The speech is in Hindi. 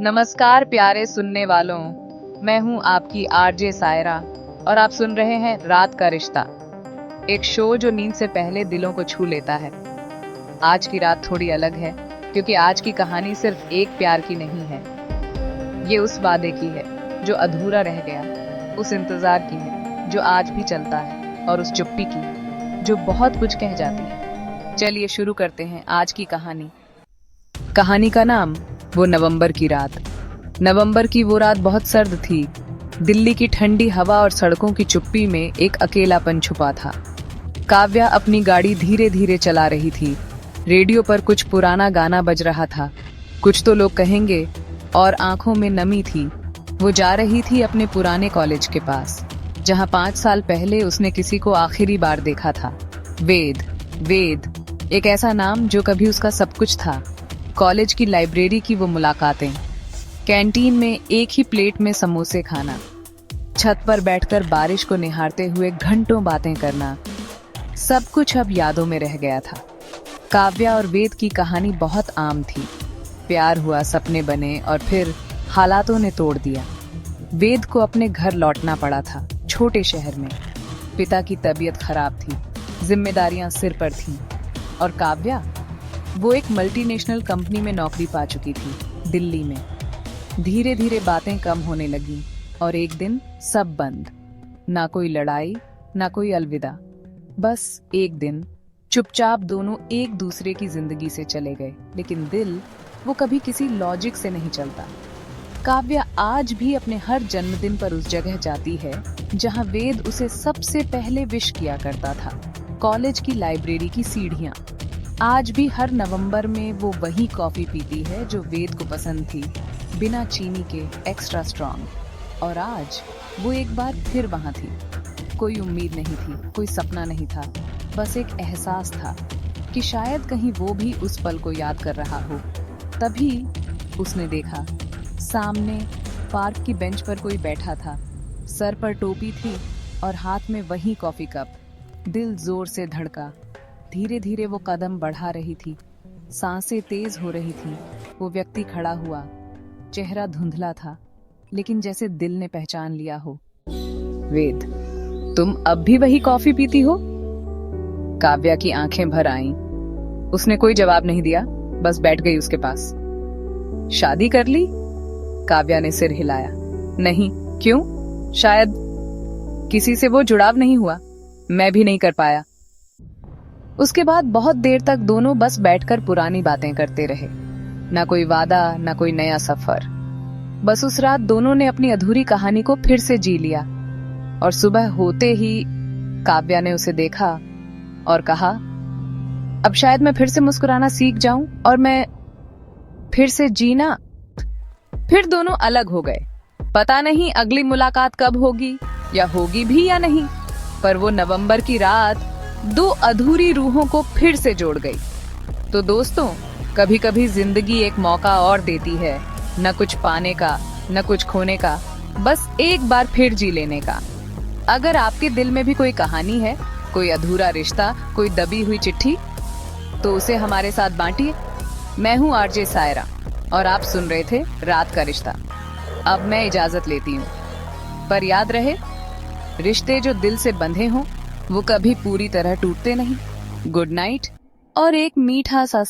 नमस्कार प्यारे सुनने वालों, मैं हूं आपकी आरजे सायरा और आप सुन रहे हैं रात का रिश्ता, एक शो जो नींद से पहले दिलों को छू लेता है। आज की रात थोड़ी अलग है क्योंकि आज की कहानी सिर्फ एक प्यार की नहीं है। ये उस वादे की है जो अधूरा रह गया, उस इंतजार की है जो आज भी चलता है और उस चुप्पी की जो बहुत कुछ कह जाती है। चलिए शुरू करते हैं आज की कहानी। कहानी का नाम वो नवंबर की रात। नवंबर की वो रात बहुत सर्द थी। दिल्ली की ठंडी हवा और सड़कों की चुप्पी में एक अकेलापन छुपा था। काव्या अपनी गाड़ी धीरे धीरे चला रही थी। रेडियो पर कुछ पुराना गाना बज रहा था, कुछ तो लोग कहेंगे, और आंखों में नमी थी। वो जा रही थी अपने पुराने कॉलेज के पास, जहां 5 साल पहले उसने किसी को आखिरी बार देखा था। वेद, वेद, एक ऐसा नाम जो कभी उसका सब कुछ था। कॉलेज की लाइब्रेरी की वो मुलाकातें, कैंटीन में एक ही प्लेट में समोसे खाना, छत पर बैठकर बारिश को निहारते हुए घंटों बातें करना, सब कुछ अब यादों में रह गया था। काव्या और वेद की कहानी बहुत आम थी। प्यार हुआ, सपने बने और फिर हालातों ने तोड़ दिया। वेद को अपने घर लौटना पड़ा था, छोटे शहर में। पिता की तबीयत खराब थी, जिम्मेदारियां सिर पर थीं, और काव्या, वो एक मल्टीनेशनल कंपनी में नौकरी पा चुकी थी, दिल्ली में। धीरे धीरे बातें कम होने लगी और एक दिन सब बंद। ना कोई लड़ाई, ना कोई अलविदा। बस एक दिन चुपचाप दोनों एक दूसरे की जिंदगी से चले गए। लेकिन दिल, वो कभी किसी लॉजिक से नहीं चलता। काव्या आज भी अपने हर जन्मदिन पर उस जगह जाती है जहां वेद उसे सबसे पहले विश किया करता था, कॉलेज की लाइब्रेरी की सीढ़ियां। आज भी हर नवंबर में वो वही कॉफी पीती है जो वेद को पसंद थी, बिना चीनी के, एक्स्ट्रा स्ट्रॉन्ग। और आज वो एक बार फिर वहां थी। कोई उम्मीद नहीं थी, कोई सपना नहीं था, बस एक एहसास था कि शायद कहीं वो भी उस पल को याद कर रहा हो। तभी उसने देखा, सामने पार्क की बेंच पर कोई बैठा था। सर पर टोपी थी और हाथ में वही कॉफी कप। दिल जोर से धड़का। धीरे धीरे वो कदम बढ़ा रही थी, सांसें तेज हो रही थी। वो व्यक्ति खड़ा हुआ, चेहरा धुंधला था, लेकिन जैसे दिल ने पहचान लिया हो। वेद, तुम अब भी वही कॉफी पीती हो? काव्या की आंखें भर आईं। उसने कोई जवाब नहीं दिया, बस बैठ गई उसके पास। शादी कर ली? काव्या ने सिर हिलाया। नहीं। क्यों? शायद किसी से वो जुड़ाव नहीं हुआ, मैं भी नहीं कर पाया। उसके बाद बहुत देर तक दोनों बस बैठकर पुरानी बातें करते रहे। ना कोई वादा, ना कोई नया सफर। बस उस रात दोनों ने अपनी अधूरी कहानी को फिर से जी लिया। और सुबह होते ही काव्या ने उसे देखा और कहा, अब शायद मैं फिर से मुस्कुराना सीख जाऊं और मैं फिर से जीना। फिर दोनों अलग हो गए। पता नहीं अगली मुलाकात कब होगी, या होगी भी या नहीं, पर वो नवंबर की रात दो अधूरी रूहों को फिर से जोड़ गई। तो दोस्तों, कभी कभी जिंदगी एक मौका और देती है, न कुछ पाने का, न कुछ खोने का, बस एक बार फिर जी लेने का। अगर आपके दिल में भी कोई कहानी है, कोई अधूरा रिश्ता, कोई दबी हुई चिट्ठी, तो उसे हमारे साथ बांटिए। मैं हूँ आरजे सायरा और आप सुन रहे थे रात का रिश्ता। अब मैं इजाजत लेती हूँ, पर याद रहे, रिश्ते जो दिल से बंधे हों वो कभी पूरी तरह टूटते नहीं। गुड नाइट और एक मीठा सा